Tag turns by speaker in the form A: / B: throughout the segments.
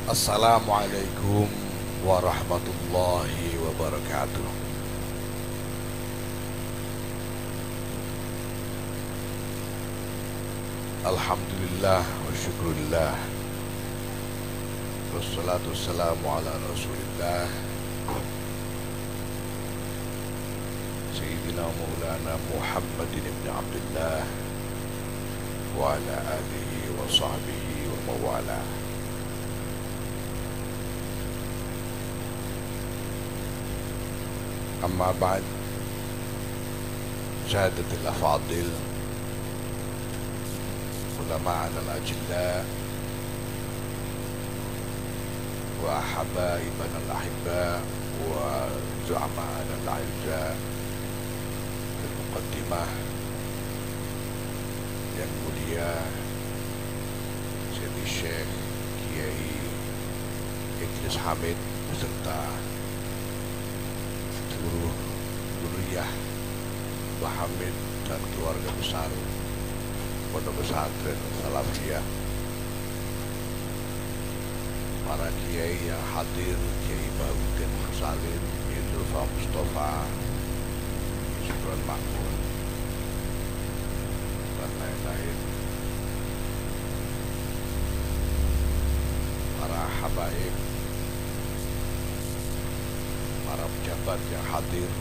A: Assalamualaikum warahmatullahi wabarakatuh. Alhamdulillah wa syukurillah. Wassalatu wassalamu ala rasulillah Sayyidina Maulana Muhammadin ibn Abdullah wa ala alihi wa sahbihi wa mawala. Amma ba'd. Sadatul afadil, ulama'ana al-ajilla wa habaibana al-ahibba wa zu'ama'ana al-'izza, fil muqaddimah yang mulia Sayyidi Syekh Kiai Idris Hamid beserta seluruh zuriyah Mbah Hamid dan keluarga besar Pondok Pesantren Salafiyah, para kiai yang hadir, Kiai Bahuddin Salim, Yusuf Mustafa, Yusuf Makmun, dan lain-lain, para habaib, para pejabat yang hadir,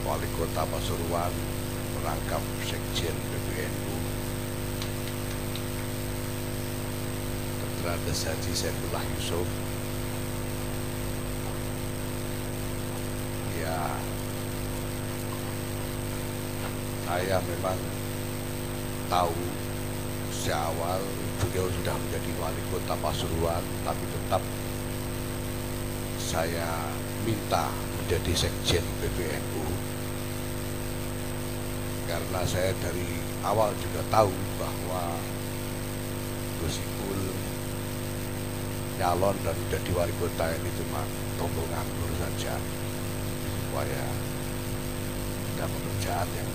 A: Wali Kota Pasuruan merangkap Sekjen PBNU, Terades Haji Saifullah Yusuf. Ya, saya memang tahu sejak awal beliau sudah menjadi Wali Kota Pasuruan, tapi tetap saya minta menjadi Sekjen PBNU. Karena saya dari awal juga tahu bahwa Gus Ipul nyalon dan menjadi wali kota ini cuma tombol nganggur saja, supaya ada pekerjaan yang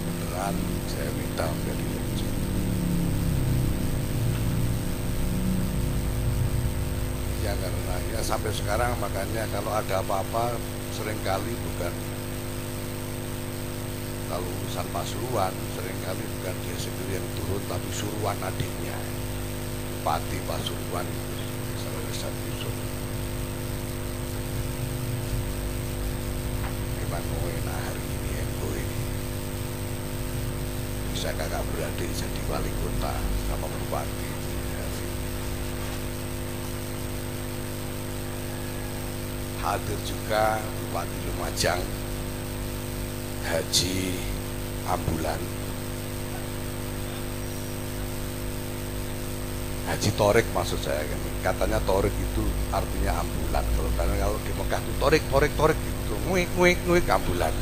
A: beneran. Saya minta menjadi sekjen. Ya karena ya sampai sekarang, makanya kalau ada apa-apa seringkali bukan, kalau urusan Pasuruan seringkali bukan dia sendiri yang turun, tapi suruhan adiknya, Bupati Pasuruan, Saudara Yusuf. Memang enak hari ini Eko ini bisa kakak beradik jadi wali kota sama bupati. Hadir juga Bupati Lumajang Haji Ambulan, Haji Torik maksud saya kan. Katanya Torik itu artinya ambulan. Kalau di Mekah itu Torik gitu, nguik ambulan.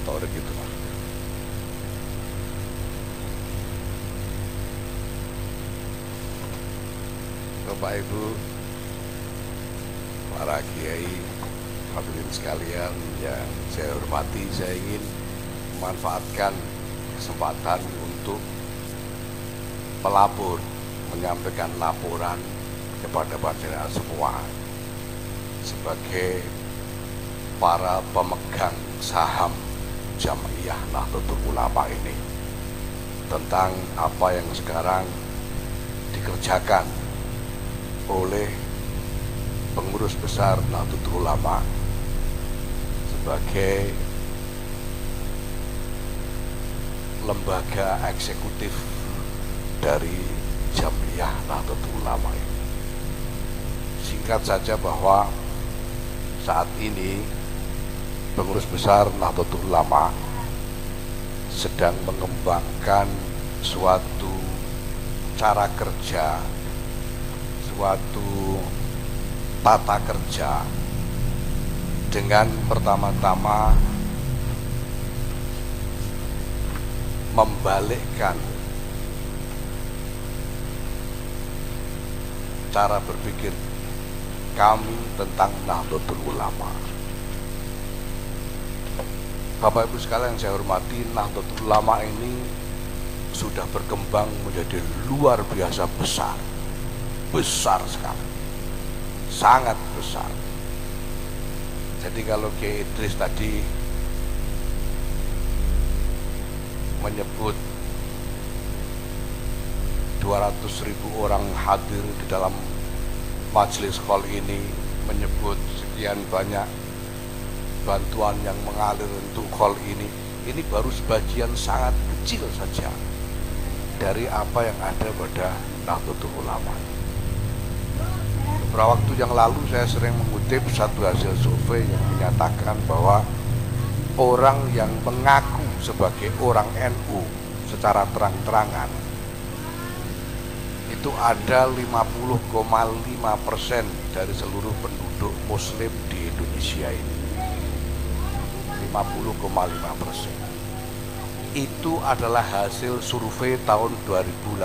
A: Torik itu maksudnya. Bapak Ibu, para kiai, hadirin sekalian yang saya hormati, saya ingin memanfaatkan kesempatan untuk melapor, menyampaikan laporan kepada panjenengan semua sebagai para pemegang saham Jam'iyah Nahdlatul Ulama ini, tentang apa yang sekarang dikerjakan oleh pengurus besar Nahdlatul Ulama sebagai lembaga eksekutif dari Jam'iyah Nahdlatul Ulama ini. Singkat saja bahwa saat ini pengurus besar Nahdlatul Ulama sedang mengembangkan suatu cara kerja, suatu tata kerja, dengan pertama-tama membalikkan cara berpikir kami tentang Nahdlatul Ulama. Bapak Ibu sekalian yang saya hormati, Nahdlatul Ulama ini sudah berkembang menjadi luar biasa besar sekali, sangat besar. Jadi kalau Kiai Idris tadi menyebut 200.000 orang hadir di dalam majelis call ini, menyebut sekian banyak bantuan yang mengalir untuk call ini baru sebagian sangat kecil saja dari apa yang ada pada Nahdlatul Ulama. Beberapa waktu yang lalu saya sering mengutip satu hasil survei yang menyatakan bahwa orang yang mengaku sebagai orang NU secara terang-terangan itu ada 50,5% dari seluruh penduduk muslim di Indonesia ini. 50,5%. Itu adalah hasil survei tahun 2018.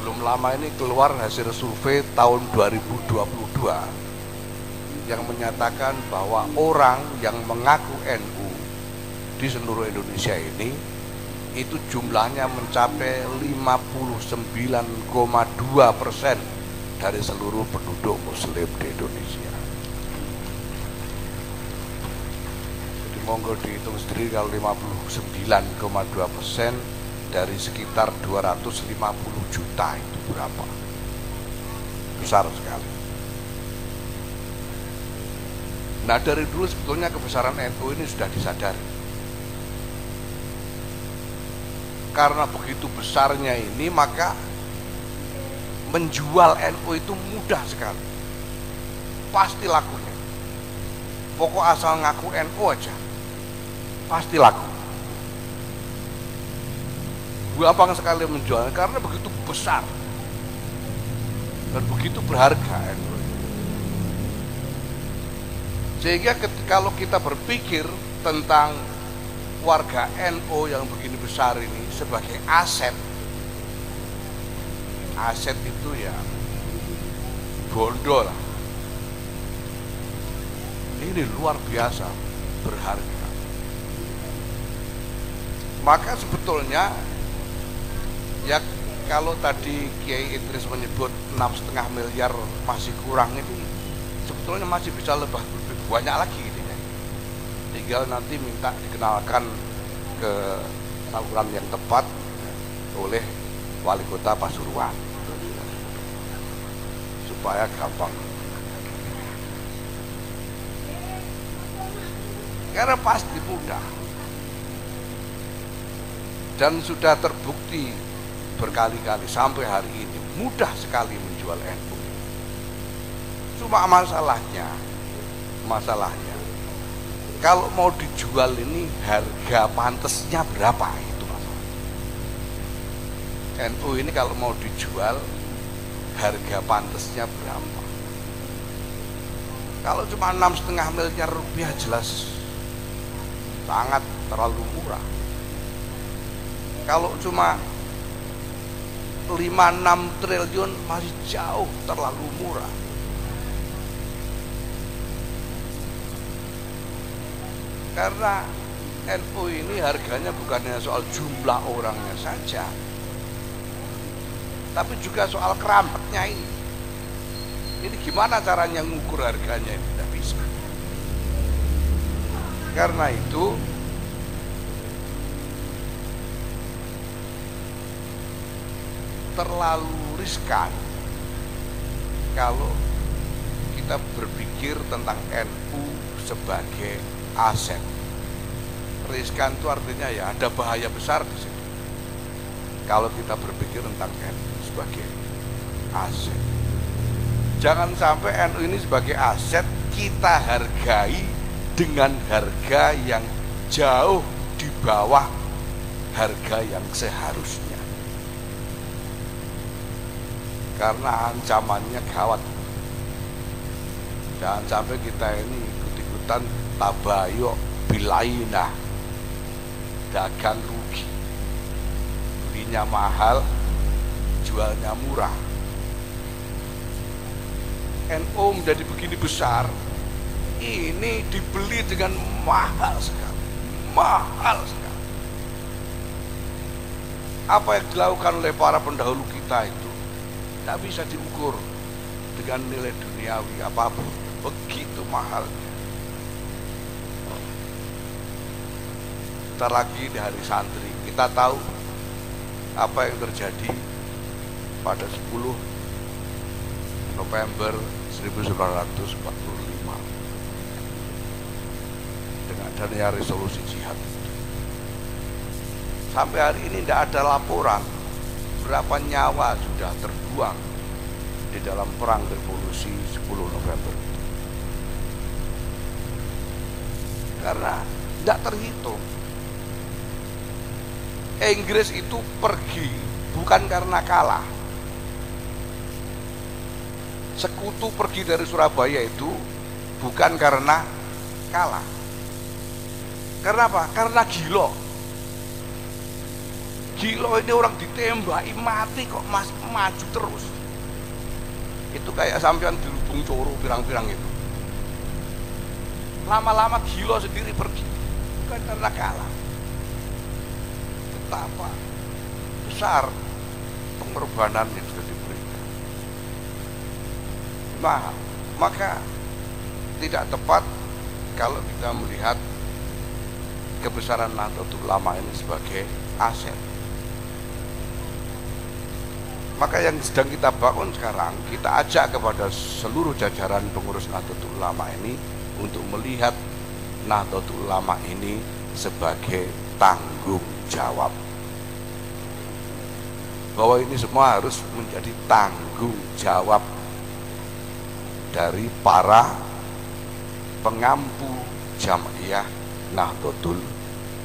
A: Belum lama ini keluar hasil survei tahun 2022 yang menyatakan bahwa orang yang mengaku NU di seluruh Indonesia ini itu jumlahnya mencapai 59,2% dari seluruh penduduk muslim di Indonesia. Jadi monggo dihitung sendiri, kalau 59,2% dari sekitar 250 juta itu berapa? Besar sekali. Nah, dari dulu sebetulnya kebesaran NU ini sudah disadari. Karena begitu besarnya ini, maka menjual NU itu mudah sekali. Pasti lakunya. Pokok asal ngaku NU aja, pasti laku. Gampang sekali menjualnya karena begitu besar dan begitu berharga NU. Sehingga kalau kita berpikir tentang warga NU yang begini besar ini sebagai aset itu ya bondo lah. Ini luar biasa berharga. Maka sebetulnya ya, kalau tadi Kiai Idris menyebut 6,5 miliar masih kurang, itu sebetulnya masih bisa lebih banyak lagi gitu ya. Tinggal nanti minta dikenalkan ke saluran yang tepat oleh Wali Kota Pasuruan supaya gampang. Karena pasti mudah dan sudah terbukti berkali-kali sampai hari ini mudah sekali menjual NU. Cuma masalahnya kalau mau dijual ini harga pantasnya berapa, itu masalah. NU ini kalau mau dijual harga pantasnya berapa? Kalau cuma 6,5 miliar rupiah jelas sangat terlalu murah. Kalau cuma 5-6 triliun masih jauh terlalu murah. Karena NU ini harganya bukannya soal jumlah orangnya saja, tapi juga soal keramatnya ini. Ini gimana caranya ngukur harganya, ini tidak bisa. Karena itu terlalu riskan kalau kita berpikir tentang NU sebagai aset. Riskan itu artinya ya ada bahaya besar di situ kalau kita berpikir tentang NU sebagai aset. Jangan sampai NU ini sebagai aset kita hargai dengan harga yang jauh di bawah harga yang seharusnya. Karena ancamannya gawat. Jangan sampai kita ini ikut-ikutan tabayuk bilainah, dagang rugi, belinya mahal, jualnya murah. NU menjadi begini besar, ini dibeli dengan mahal sekali, Apa yang dilakukan oleh para pendahulu kita itu tidak bisa diukur dengan nilai duniawi apapun, begitu mahalnya. Bentar lagi di hari santri, kita tahu apa yang terjadi pada 10 November 1945 dengan adanya resolusi jihad. Sampai hari ini tidak ada laporan berapa nyawa sudah terbuang di dalam perang revolusi 10 November itu. Karena tidak terhitung. Inggris itu pergi bukan karena kalah. Sekutu pergi dari Surabaya itu bukan karena kalah. Karena apa? Karena gila. Gila, ini orang ditembaki mati kok masih maju terus. Itu kayak sampean dirubung coro pirang-pirang itu. Lama-lama gila sendiri pergi, bukan karena kalah. Betapa besar pengorbanan yang sudah diberikan. Nah, maka tidak tepat kalau kita melihat kebesaran Nahdlatul Ulama ini sebagai aset. Maka yang sedang kita bangun sekarang, kita ajak kepada seluruh jajaran pengurus Nahdlatul Ulama ini untuk melihat Nahdlatul Ulama ini sebagai tanggung jawab. Bahwa ini semua harus menjadi tanggung jawab dari para pengampu Jam'iyah Nahdlatul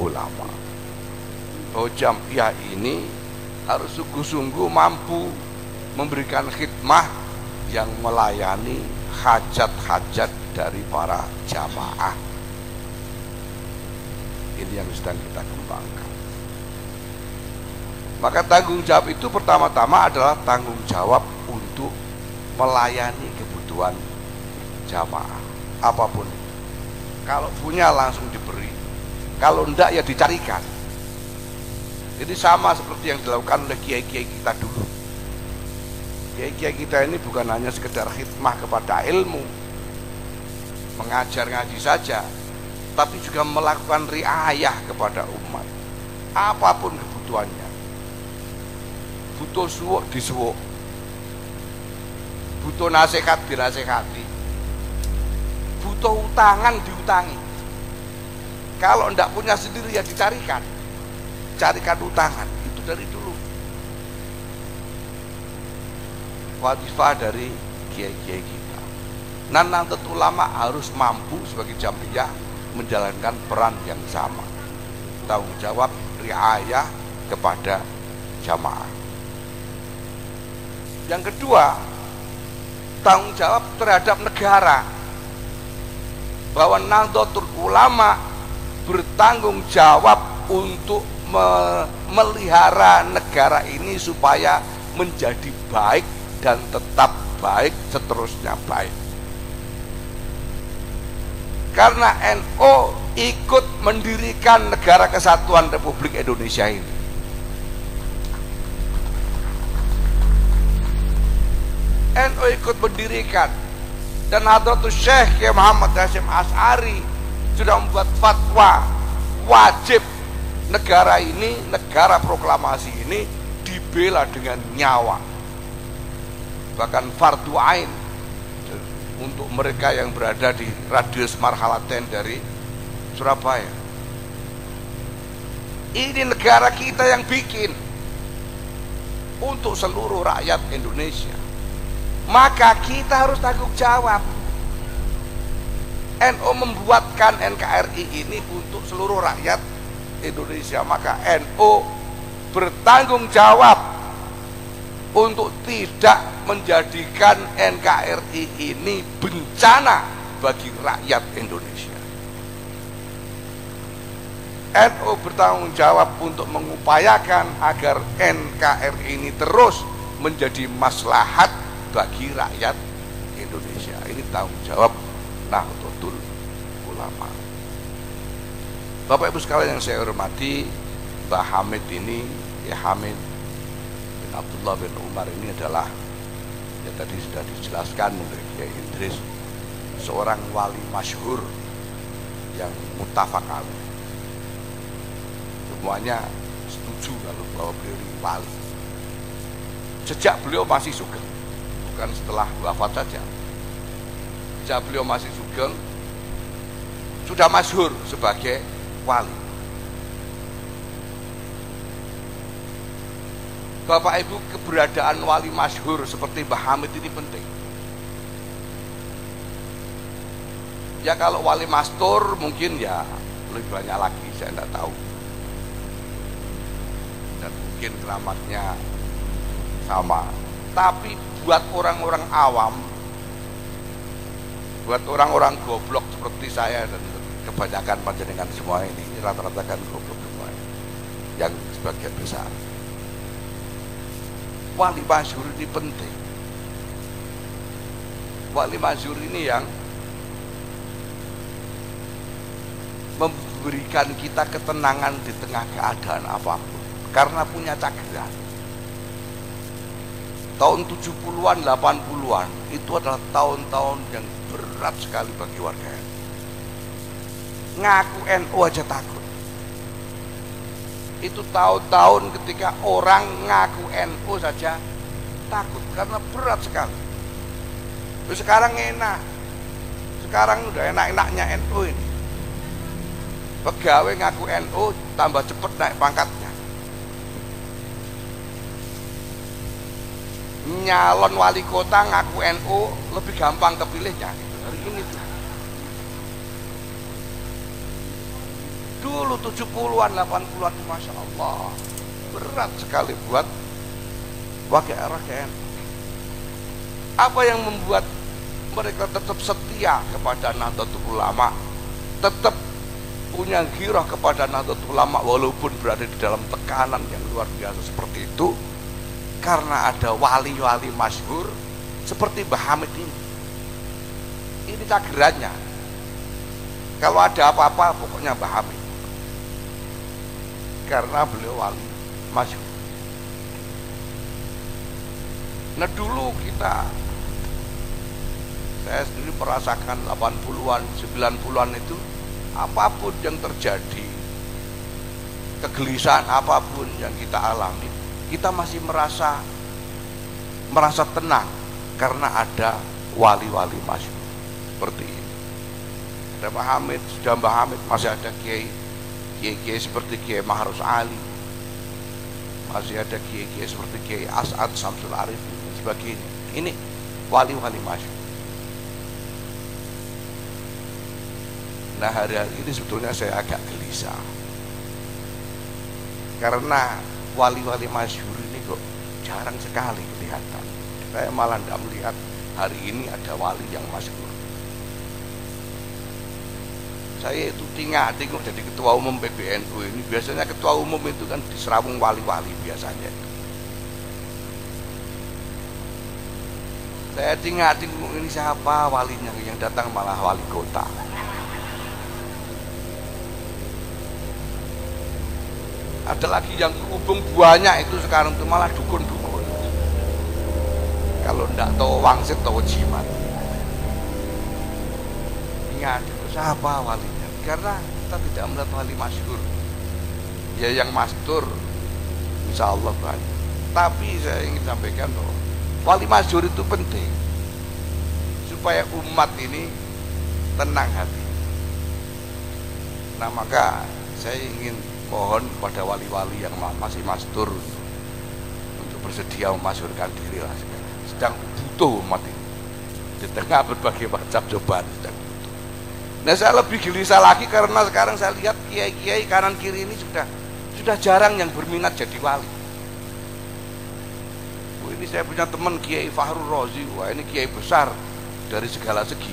A: Ulama. Bahwa Jam'iyah ini harus sungguh-sungguh mampu memberikan khidmah yang melayani hajat-hajat dari para jamaah. Ini yang sedang kita kembangkan. Maka tanggung jawab itu pertama-tama adalah tanggung jawab untuk melayani kebutuhan jamaah apapun. Kalau punya langsung diberi, kalau enggak ya dicarikan. Jadi sama seperti yang dilakukan oleh kiai-kiai kita dulu. Kiai-kiai kita ini bukan hanya sekedar khidmah kepada ilmu, mengajar ngaji saja, tapi juga melakukan riayah kepada umat. Apapun kebutuhannya. Butuh suwuk disuwuk, butuh nasihat dinasehati, butuh utangan diutangi. Kalau ndak punya sendiri ya dicarikan. Carikan utangan, itu dari dulu wadifah dari kiai-kiai kita. Nahdlatul Ulama harus mampu sebagai Jam'iyah menjalankan peran yang sama, tanggung jawab riayah kepada jamaah. Yang kedua, tanggung jawab terhadap negara, bahwa Nahdlatul Ulama bertanggung jawab untuk memelihara negara ini supaya menjadi baik dan tetap baik, seterusnya baik. Karena NU ikut mendirikan Negara Kesatuan Republik Indonesia ini. NU ikut mendirikan, dan Hadratus Syekh Kiai Muhammad Hasyim Asy'ari sudah membuat fatwa wajib negara ini, negara proklamasi ini dibela dengan nyawa, bahkan fardu ain untuk mereka yang berada di radius marhalaten dari Surabaya. Ini negara kita yang bikin untuk seluruh rakyat Indonesia, maka kita harus tanggung jawab. NU membuatkan NKRI ini untuk seluruh rakyat Indonesia, maka NU bertanggung jawab untuk tidak menjadikan NKRI ini bencana bagi rakyat Indonesia. NU bertanggung jawab untuk mengupayakan agar NKRI ini terus menjadi maslahat bagi rakyat Indonesia. Ini tanggung jawab Nahdlatul Ulama. Bapak Ibu sekalian yang saya hormati, Mbah Hamid ini Kiai Hamid bin Abdullah bin Umar ini adalah, ya tadi sudah dijelaskan oleh Kiai Idris, seorang wali masyhur yang muttafaq alaih. Semuanya setuju kalau bahwa beliau ini wali. Sejak beliau masih sugeng, bukan setelah wafat saja. Sejak beliau masih sugeng sudah masyhur sebagai wali. Bapak Ibu, keberadaan wali masyhur seperti Mbah Hamid ini penting. Ya kalau wali mastur mungkin ya lebih banyak lagi, saya tidak tahu. Dan mungkin keramatnya sama. Tapi buat orang-orang awam, buat orang-orang goblok seperti saya dan kebanyakan panjenengan semua ini rata-rata kan goblok semua yang sebagian besar. Wali masyhur ini penting. Wali masyhur ini yang memberikan kita ketenangan di tengah keadaan apapun, karena punya cakran. Tahun 70-an, 80-an itu adalah tahun-tahun yang berat sekali bagi warga NU. Ngaku NU aja takut. Itu tahun-tahun ketika orang ngaku NU saja takut karena berat sekali. Terus sekarang enak. Sekarang udah enak-enaknya NU ini. Pegawai ngaku NU tambah cepet naik pangkatnya. Nyalon wali kota ngaku NU lebih gampang kepilihnya gitu. Hari ini tuh. Dulu 70-an, 80-an, Masya Allah berat sekali buat wakil NU. Apa yang membuat mereka tetap setia kepada Nahdlatul Ulama, tetap punya ghirah kepada Nahdlatul Ulama walaupun berada di dalam tekanan yang luar biasa seperti itu? Karena ada wali-wali masyhur seperti Mbah Hamid ini. Ini cagerannya. Kalau ada apa-apa pokoknya Mbah Hamid. Karena beliau wali masyhur. Nah dulu saya sendiri merasakan 80-an, 90-an itu apapun yang terjadi, kegelisahan apapun yang kita alami, kita masih merasa tenang karena ada wali-wali masyhur seperti ini. Ada Mbah Hamid, sudah Mbah Hamid, masih ada kiai seperti Kiai Mahrus Ali, masih ada kiai seperti Kiai As'ad Samsul Arif dan sebagainya. Ini wali-wali masyhur. Nah hari-hari ini sebetulnya saya agak gelisah karena wali-wali masyhur ini kok jarang sekali kelihatan. Saya malah tidak melihat hari ini ada wali yang masyhur. Saya itu tinggal jadi ketua umum PBNU ini. Biasanya ketua umum itu kan diserawung wali-wali biasanya. Saya tinggal ini siapa walinya, yang datang malah wali kota. Ada lagi yang berhubung banyak itu sekarang itu malah dukun-dukun. Kalau ndak tahu wangsit tahu jimat. Ingat itu siapa walinya? Karena kita tidak melihat wali masyhur. Ya yang masyhur insya Allah banyak. Tapi saya ingin sampaikan bahwa wali masyhur itu penting supaya umat ini tenang hati. Nah maka saya ingin mohon pada wali-wali yang masih masyhur untuk bersedia memasyhurkan diri lah. Sedang butuh umat ini di tengah berbagai macam cobaan sedang butuh. Nah saya lebih gelisah lagi karena sekarang saya lihat kiai-kiai kanan kiri ini sudah jarang yang berminat jadi wali. Ini saya punya teman Kiai Fahrul Razi, wah ini kiai besar dari segala segi,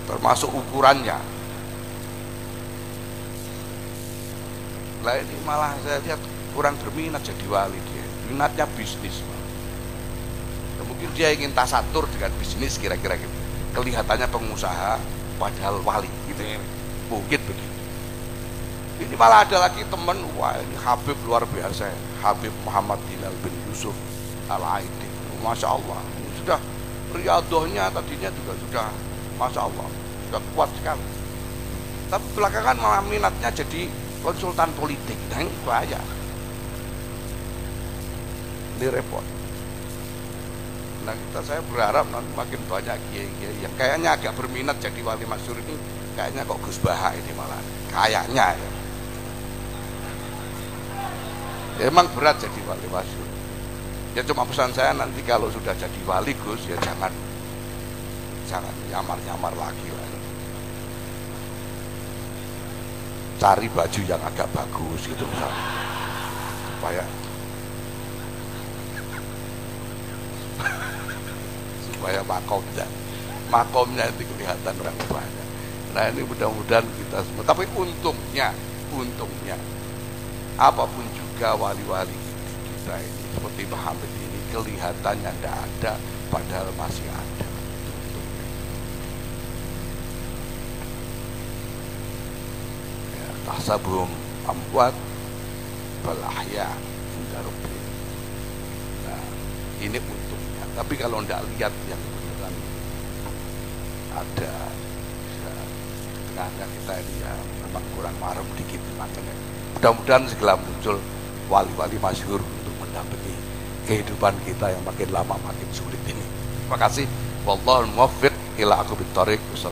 A: termasuk ukurannya. Lah ini malah saya lihat kurang berminat jadi wali dia. Minatnya bisnis. Ya, mungkin dia ingin tasatur dengan bisnis kira-kira gitu. Kelihatannya pengusaha padahal wali gitu ya. Mungkin begitu. Ini malah ada lagi teman, wah ini Habib luar biasa, Habib Muhammad Hilal bin Yusuf Al-Aidi, Masya Allah, sudah riadohnya tadinya juga sudah Masya Allah, sudah kuat sekali. Tapi belakangan malah minatnya jadi konsultan politik, dan ini bahaya. Ini repot. Nah saya berharap nanti makin banyak kiai-kiai yang kayaknya agak berminat jadi wali masyhur ini, kayaknya kok Gus Baha ini malah kayaknya ya. Emang berat jadi wali masyhur. Ya cuma pesan saya nanti kalau sudah jadi wali Gus ya jangan nyamar-nyamar lagi lah. Cari baju yang agak bagus gitu misalnya. Supaya makomnya itu kelihatan orang banyak. Nah ini mudah-mudahan kita semua. Tapi untungnya apapun juga wali-wali kita ini seperti Pak Hamid ini kelihatannya tidak ada, padahal masih ada. Untungnya. Ya, tahsabuhum amwat bal ahya inda rabbihim. Nah ini untungnya. Tapi kalau tidak lihat yang beneran ada ya, tengahnya kita ini ya memang kurang marem dikit, makanya mudah-mudahan segera muncul wali-wali masyhur untuk mendampingi kehidupan kita yang makin lama makin sulit ini. Terima kasih. Wallahul muwaffiq ila aqwamit thoriq.